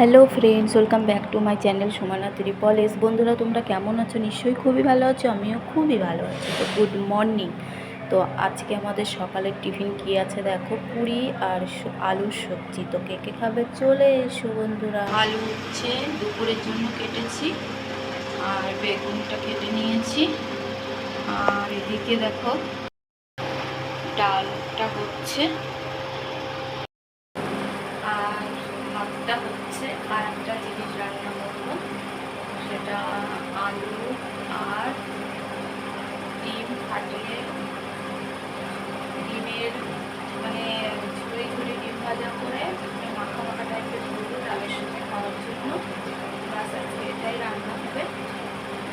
Hello friends, welcome back to my channel Sumana ত্রিপল। বন্ধুরা, তোমরা কেমন আছো? নিশ্চয়ই খুবই ভালো আছো, আমিও খুবই ভালো আছি। তো গুড মর্নিং। তো আজকে আমাদের সকালের টিফিন কি আছে দেখো, পুরি আর আলুর সবজি। তো কে কে খাবে চলে এসো বন্ধুরা। আলু হচ্ছে দুপুরের জন্য কেটেছি, আর বেগুনটা কেটে নিয়েছি। আর এদিকে দেখো ডালটা হচ্ছে, আর ভাতটা হচ্ছে। আর একটা জিনিস রান্না করবো, সেটা আলু আর ডিম ফাটিয়ে, ডিমের মানে ঝুড়ি ঝুড়ি ডিম ভাজা করে মাখা মাখা টাইপের করবো ডালের সঙ্গে খাওয়ার জন্য। বাস আজকে এটাই রান্না হবে।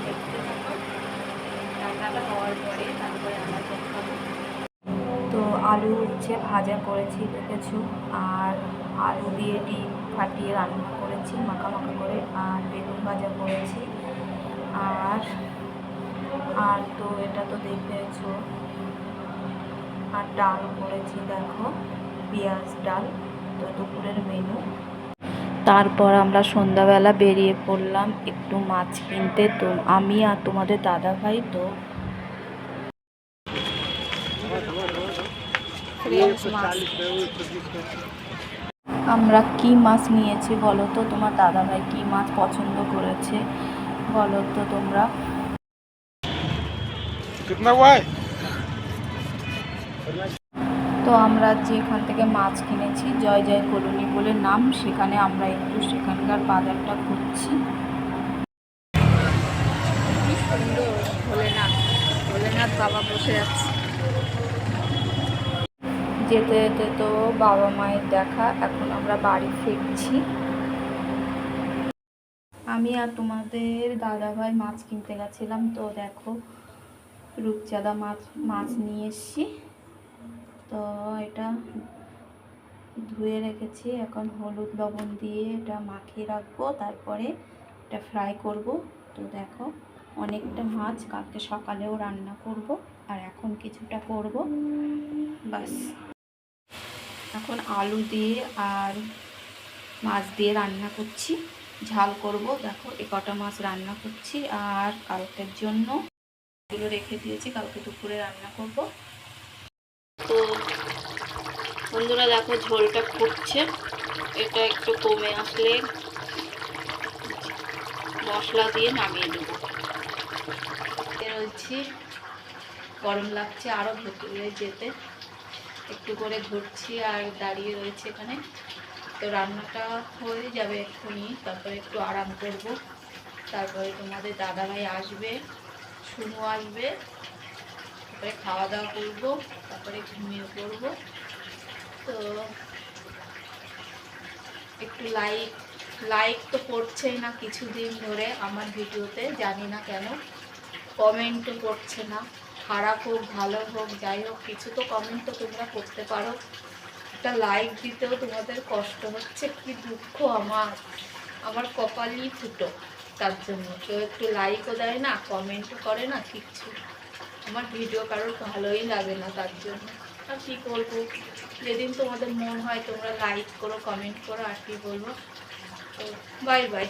দেখতে থাকো, রান্নাটা হওয়ার পরে তারপরে আমরা দেখাবো। তো আলু হচ্ছে ভাজা করেছি দেখেছো, আর আলু দিয়ে ডিম ফাটিয়ে রান্না করেছি মাখা মাখা করে, আর বেগুন ভাজা করেছি। আর আর তো এটা তো দেখেছো, আর ডাল করেছি দেখো, পেঁয়াজ ডাল। তো দুপুরের মেনু। তারপর আমরা সন্ধ্যাবেলা বেরিয়ে পড়লাম একটু মাছ কিনতে। তো আমি আর তোমাদের দাদা ভাই তো আমরা কি মাছ নিয়েছি বলো তো? তোমার দাদা ভাই কি মাছ পছন্দ করেছে বলো তো তোমরা? তো আমরা যেখান থেকে মাছ কিনেছি, জয় জয় কলোনি বলে নাম, সেখানে আমরা একটু সেখানকার বাজারটা ঘুরছি। সুন্দর ভোলেনাথ বাবা বসে আছে। যেতে যেতে তো বাবা মায়ের দেখা। এখন আমরা বাড়ি ফিরছি। আমি আর তোমাদের দাদাভাই মাছ কিনতে গেছিলাম। তো দেখো রূপচাঁদা মাছ নিয়ে এসছি। তো এটা ধুয়ে রেখেছি, এখন হলুদ লবণ দিয়ে এটা মাখিয়ে রাখবো, তারপরে এটা ফ্রাই করব। তো দেখো অনেকটা মাছ, কালকে সকালেও রান্না করব, আর এখন কিছুটা করব। বাস এখন আলু দিয়ে আর মাছ দিয়ে রান্না করছি, ঝাল করব। দেখো এ কটা মাছ রান্না করছি, আর কালকের জন্য এগুলো রেখে দিয়েছি, কালকে দুপুরে রান্না করব। তো বন্ধুরা দেখো ঝোলটা ফুটছে, এটা একটু কমে আসলে মশলা দিয়ে নামিয়ে দেব। রয়েছি, গরম লাগছে আরও ভেতরে যেতে, একটু করে ঘুরছি আর দাঁড়িয়ে রয়েছে এখানে। তো রান্নাটা হয়ে যাবে এক্ষুনি, তারপরে একটু আরাম করব। তারপরে তোমাদের দাদাভাই আসবে, শুনু আসবে, তারপরে খাওয়া দাওয়া করবো, তারপরে ঘুমিয়ে পড়বো। তো একটু লাইক তো পড়ছেই না কিছুদিন ধরে আমার ভিডিওতে, জানি না কেন। কমেন্টও করছে না, খারাপ হোক ভালো হোক যাই হোক কিছু তো কমেন্ট তো তোমরা করতে পারো। একটা লাইক দিতেও তোমাদের কষ্ট হচ্ছে, কি দুঃখ আমার কপালই ফুটো তার জন্য। কেউ একটু লাইকও দেয় না, কমেন্টও করে না, কিচ্ছু। আমার ভিডিও কারোর ভালোই লাগে না তার জন্য। আর কী করবো, যেদিন তোমাদের মন হয় তোমরা লাইক করো, কমেন্ট করো, আর কি বলবো। তো বাই বাই।